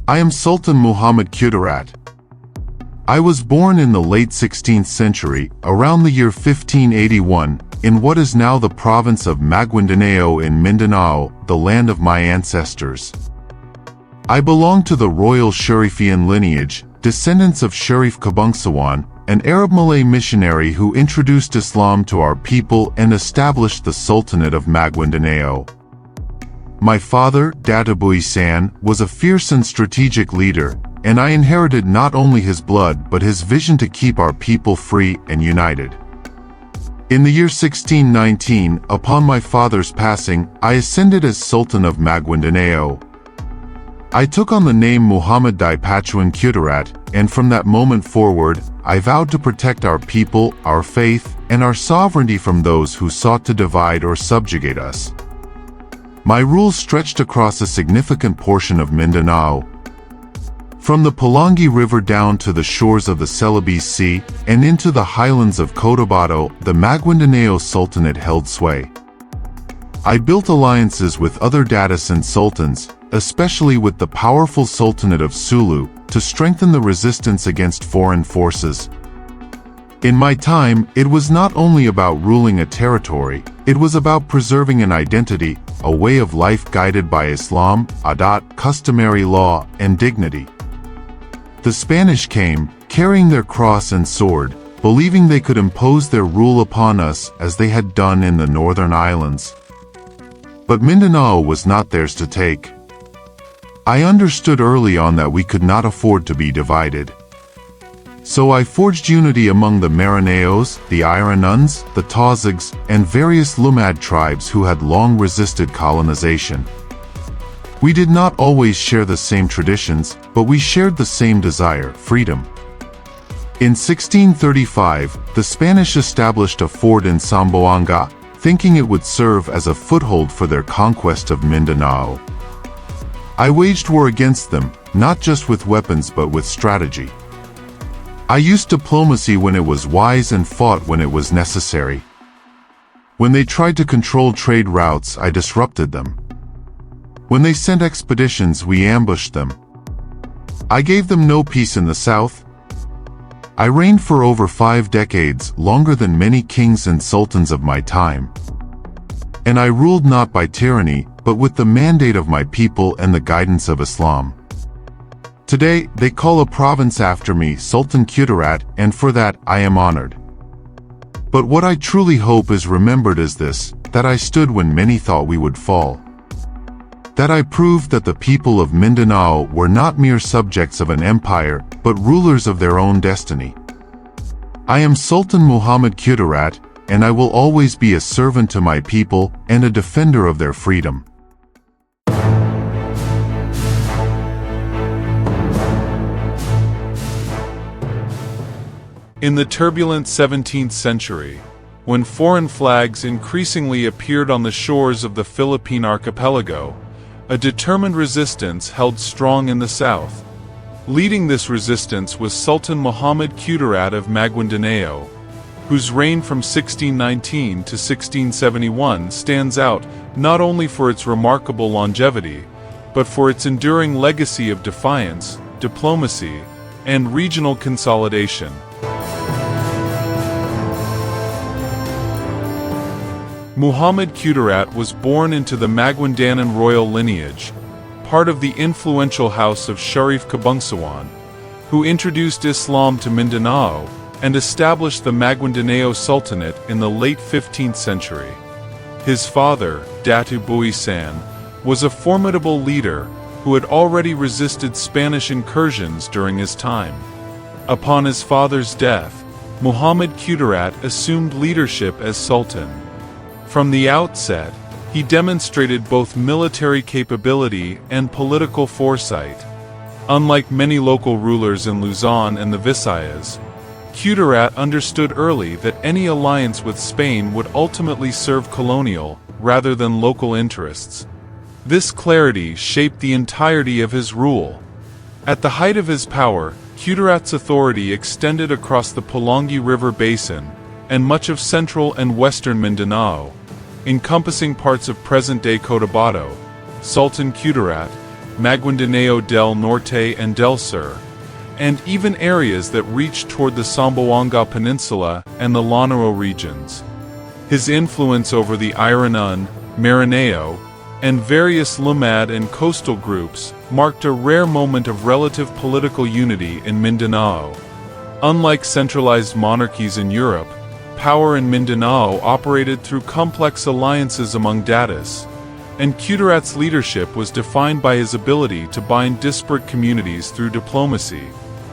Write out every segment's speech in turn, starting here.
I am Sultan Muhammad Kudarat. I was born in the late 16th century, around the year 1581, in what is now the province of Maguindanao in Mindanao, the land of my ancestors. I belong to the royal Sharifian lineage, descendants of Sharif Kabungsawan, an Arab-Malay missionary who introduced Islam to our people and established the Sultanate of Maguindanao. My father, Datu Buisan, was a fierce and strategic leader, and I inherited not only his blood but his vision to keep our people free and united. In the year 1619, upon my father's passing, I ascended as Sultan of Maguindanao. I took on the name Muhammad Dipatuan Kudarat, and from that moment forward, I vowed to protect our people, our faith, and our sovereignty from those who sought to divide or subjugate us. My rule stretched across a significant portion of Mindanao, from the Pulangi River down to the shores of the Celebes Sea, and into the highlands of Cotabato. The Maguindanao Sultanate held sway. I built alliances with other Datusan sultans, especially with the powerful Sultanate of Sulu, to strengthen the resistance against foreign forces. In my time, it was not only about ruling a territory, it was about preserving an identity, a way of life guided by Islam, adat, customary law, and dignity. The Spanish came, carrying their cross and sword, believing they could impose their rule upon us as they had done in the northern islands. But Mindanao was not theirs to take. I understood early on that we could not afford to be divided. So I forged unity among the Marineos, the Iranuns, the Tazags, and various Lumad tribes who had long resisted colonization. We did not always share the same traditions, but we shared the same desire, freedom. In 1635, the Spanish established a fort in Zamboanga, thinking it would serve as a foothold for their conquest of Mindanao. I waged war against them, not just with weapons but with strategy. I used diplomacy when it was wise and fought when it was necessary. When they tried to control trade routes, I disrupted them. When they sent expeditions, we ambushed them. I gave them no peace in the south. I reigned for over 5 decades, longer than many kings and sultans of my time. And I ruled not by tyranny, but with the mandate of my people and the guidance of Islam. Today, they call a province after me, Sultan Kudarat, and for that, I am honored. But what I truly hope is remembered is this, that I stood when many thought we would fall. That I proved that the people of Mindanao were not mere subjects of an empire, but rulers of their own destiny. I am Sultan Muhammad Kudarat, and I will always be a servant to my people and a defender of their freedom. In the turbulent 17th century, when foreign flags increasingly appeared on the shores of the Philippine archipelago, a determined resistance held strong in the south. Leading this resistance was Sultan Muhammad Kudarat of Maguindanao, whose reign from 1619 to 1671 stands out not only for its remarkable longevity, but for its enduring legacy of defiance, diplomacy, and regional consolidation. Muhammad Kudarat was born into the Maguindanan royal lineage, part of the influential house of Sharif Kabungsawan, who introduced Islam to Mindanao and established the Maguindanao Sultanate in the late 15th century. His father, Datu Buisan, was a formidable leader who had already resisted Spanish incursions during his time. Upon his father's death, Muhammad Kudarat assumed leadership as Sultan. From the outset, he demonstrated both military capability and political foresight. Unlike many local rulers in Luzon and the Visayas, Kudarat understood early that any alliance with Spain would ultimately serve colonial, rather than local interests. This clarity shaped the entirety of his rule. At the height of his power, Kudarat's authority extended across the Pulangi River basin and much of central and western Mindanao, encompassing parts of present-day Cotabato. Sultan Kudarat, Maguindanao del Norte and del Sur, and even areas that reached toward the Zamboanga Peninsula and the Lanao regions. His influence over the Iranun, Maranao, and various Lamad and coastal groups marked a rare moment of relative political unity in Mindanao. Unlike centralized monarchies in Europe, power in Mindanao operated through complex alliances among datas, and Kudarat's leadership was defined by his ability to bind disparate communities through diplomacy,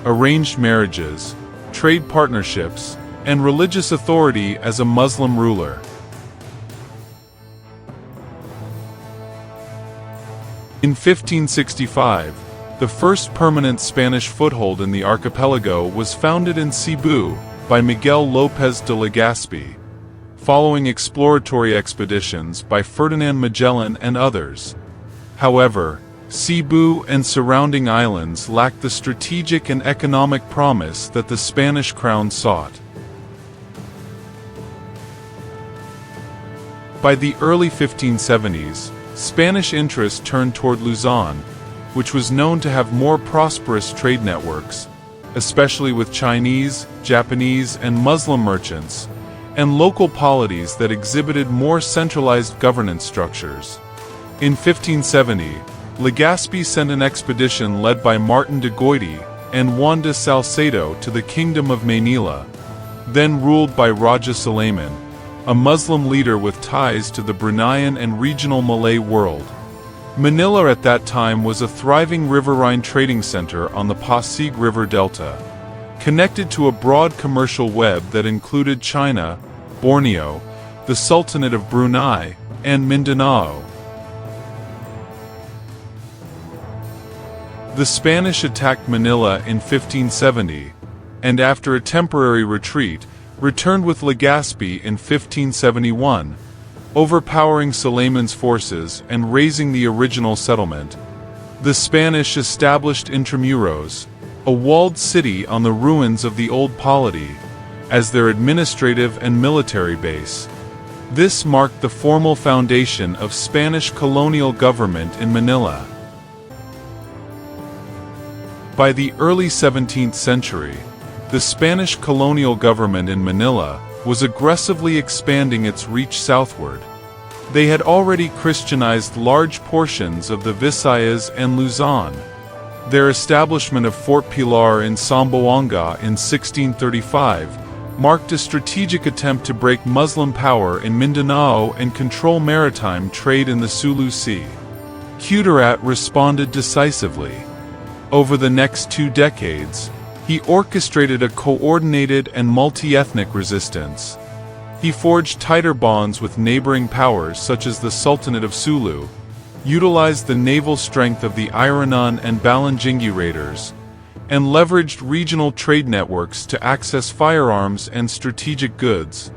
arranged marriages, trade partnerships, and religious authority as a Muslim ruler. In 1565, the first permanent Spanish foothold in the archipelago was founded in Cebu by Miguel López de Legazpi, following exploratory expeditions by Ferdinand Magellan and others. However, Cebu and surrounding islands lacked the strategic and economic promise that the Spanish crown sought. By the early 1570s, Spanish interest turned toward Luzon, which was known to have more prosperous trade networks, especially with Chinese, Japanese, and Muslim merchants, and local polities that exhibited more centralized governance structures. In 1570, Legazpi sent an expedition led by Martin de Goiti and Juan de Salcedo to the Kingdom of Manila, then ruled by Raja Sulaiman, a Muslim leader with ties to the Bruneian and regional Malay world. Manila at that time was a thriving riverine trading center on the Pasig River Delta, connected to a broad commercial web that included China, Borneo, the Sultanate of Brunei, and Mindanao. The Spanish attacked Manila in 1570, and after a temporary retreat, returned with Legazpi in 1571, overpowering Sulayman's forces and razing the original settlement. The Spanish established Intramuros, a walled city on the ruins of the old polity, as their administrative and military base. This marked the formal foundation of Spanish colonial government in Manila. By the early 17th century, the Spanish colonial government in Manila was aggressively expanding its reach southward. They had already Christianized large portions of the Visayas and Luzon. Their establishment of Fort Pilar in Zamboanga in 1635 marked a strategic attempt to break Muslim power in Mindanao and control maritime trade in the Sulu Sea. Kudarat responded decisively. Over the next 2 decades, he orchestrated a coordinated and multi-ethnic resistance. He forged tighter bonds with neighboring powers such as the Sultanate of Sulu, utilized the naval strength of the Iranun and Balangingi raiders, and leveraged regional trade networks to access firearms and strategic goods.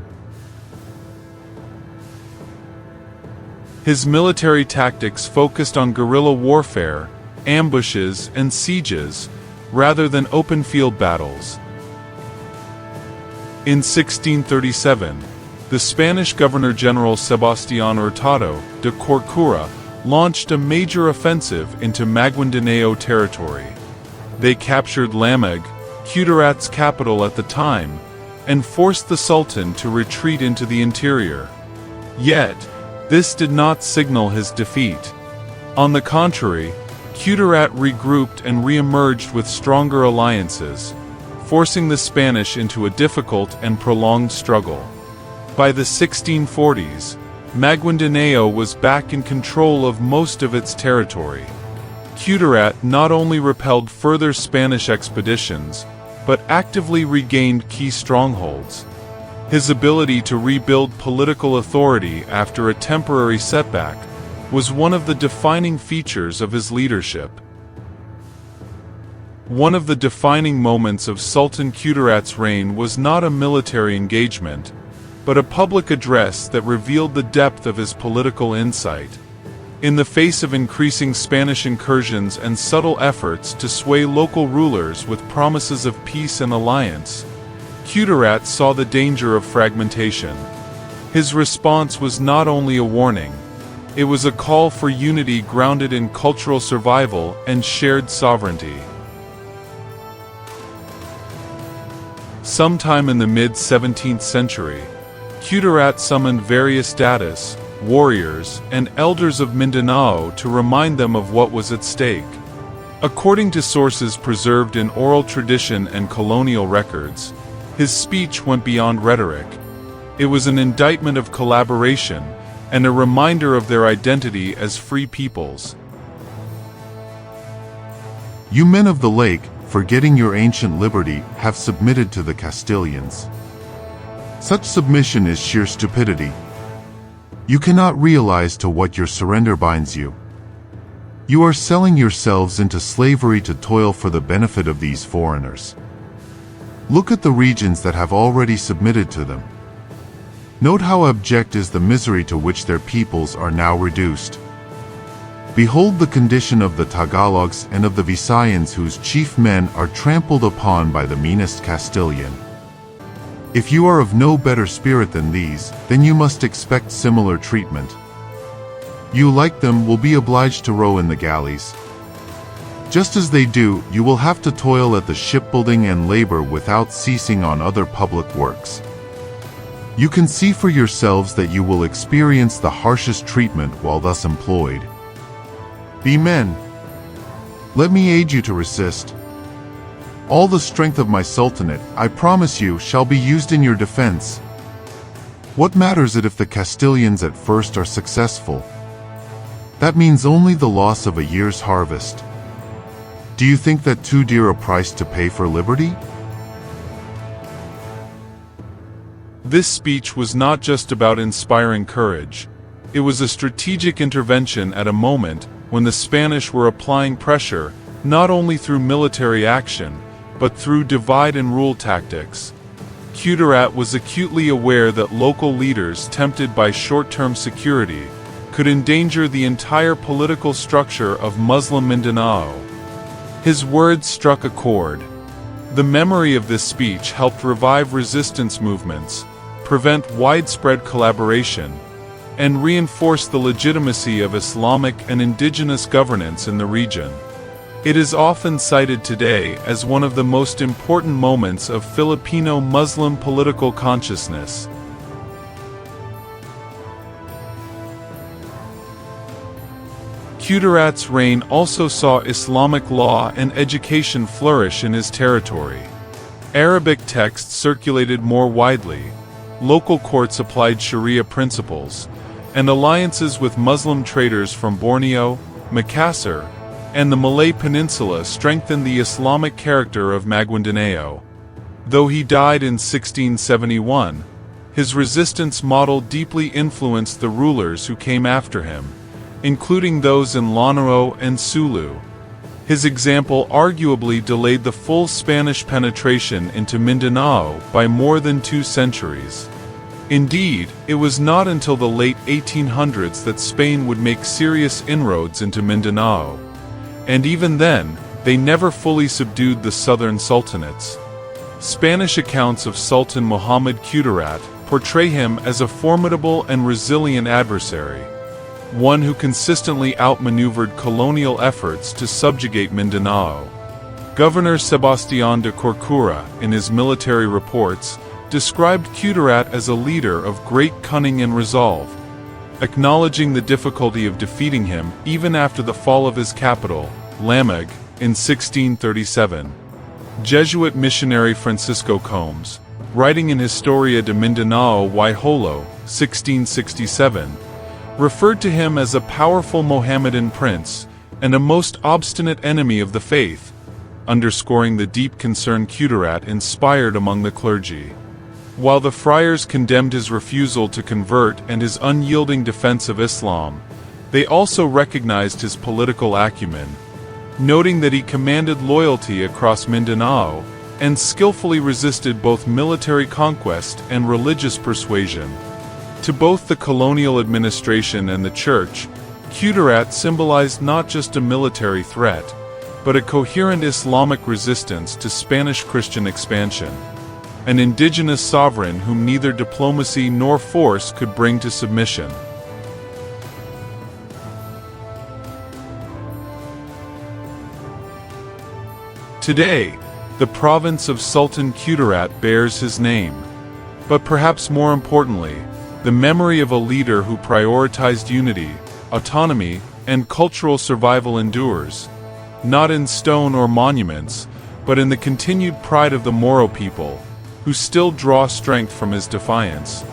His military tactics focused on guerrilla warfare, ambushes, and sieges, rather than open field battles. In 1637, the Spanish Governor-General Sebastián de Corcuera launched a major offensive into Maguindanao territory. They captured Lamag, Kudarat's capital at the time, and forced the Sultan to retreat into the interior. Yet, this did not signal his defeat. On the contrary, Kudarat regrouped and re-emerged with stronger alliances, forcing the Spanish into a difficult and prolonged struggle. By the 1640s, Maguindanao was back in control of most of its territory. Kudarat not only repelled further Spanish expeditions, but actively regained key strongholds. His ability to rebuild political authority after a temporary setback was one of the defining features of his leadership. One of the defining moments of Sultan Kudarat's reign was not a military engagement, but a public address that revealed the depth of his political insight. In the face of increasing Spanish incursions and subtle efforts to sway local rulers with promises of peace and alliance, Kudarat saw the danger of fragmentation. His response was not only a warning, It was a call for unity grounded in cultural survival and shared sovereignty. Sometime in the mid-17th century, Kudarat summoned various datus, warriors, and elders of Mindanao to remind them of what was at stake. According to sources preserved in oral tradition and colonial records, his speech went beyond rhetoric. It was an indictment of collaboration and a reminder of their identity as free peoples. You men of the lake, forgetting your ancient liberty, have submitted to the Castilians. Such submission is sheer stupidity. You cannot realize to what your surrender binds you. You are selling yourselves into slavery to toil for the benefit of these foreigners. Look at the regions that have already submitted to them. Note how abject is the misery to which their peoples are now reduced. Behold the condition of the Tagalogs and of the Visayans, whose chief men are trampled upon by the meanest Castilian. If you are of no better spirit than these, then you must expect similar treatment. You, like them, will be obliged to row in the galleys. Just as they do, you will have to toil at the shipbuilding and labor without ceasing on other public works. You can see for yourselves that you will experience the harshest treatment while thus employed. Be men. Let me aid you to resist. All the strength of my sultanate, I promise you, shall be used in your defense. What matters it if the Castilians at first are successful? That means only the loss of a year's harvest. Do you think that too dear a price to pay for liberty? This speech was not just about inspiring courage. It was a strategic intervention at a moment when the Spanish were applying pressure not only through military action, but through divide-and-rule tactics. Kudarat was acutely aware that local leaders tempted by short-term security could endanger the entire political structure of Muslim Mindanao. His words struck a chord. The memory of this speech helped revive resistance movements, prevent widespread collaboration, and reinforce the legitimacy of Islamic and indigenous governance in the region. It is often cited today as one of the most important moments of Filipino-Muslim political consciousness. Kudarat's reign also saw Islamic law and education flourish in his territory. Arabic texts circulated more widely, local courts applied Sharia principles, and alliances with Muslim traders from Borneo, Makassar, and the Malay Peninsula strengthened the Islamic character of Maguindanao. Though he died in 1671, his resistance model deeply influenced the rulers who came after him, including those in Lanao and Sulu. His example arguably delayed the full Spanish penetration into Mindanao by more than 2 centuries. Indeed, it was not until the late 1800s that Spain would make serious inroads into Mindanao. And even then, they never fully subdued the southern sultanates. Spanish accounts of Sultan Muhammad Kudarat portray him as a formidable and resilient adversary, one who consistently outmaneuvered colonial efforts to subjugate Mindanao. Governor Sebastián de Corcuera, in his military reports, described Kudarat as a leader of great cunning and resolve, acknowledging the difficulty of defeating him even after the fall of his capital, Lamag, in 1637. Jesuit missionary Francisco Combes, writing in Historia de Mindanao y Jolo, 1667, referred to him as a powerful Mohammedan prince and a most obstinate enemy of the faith, underscoring the deep concern Kudarat inspired among the clergy. While the friars condemned his refusal to convert and his unyielding defense of Islam, they also recognized his political acumen, noting that he commanded loyalty across Mindanao and skillfully resisted both military conquest and religious persuasion. To both the colonial administration and the church, Kudarat symbolized not just a military threat, but a coherent Islamic resistance to Spanish Christian expansion, an indigenous sovereign whom neither diplomacy nor force could bring to submission. Today, the province of Sultan Kudarat bears his name. But perhaps more importantly, the memory of a leader who prioritized unity, autonomy, and cultural survival endures, not in stone or monuments, but in the continued pride of the Moro people, who still draw strength from his defiance.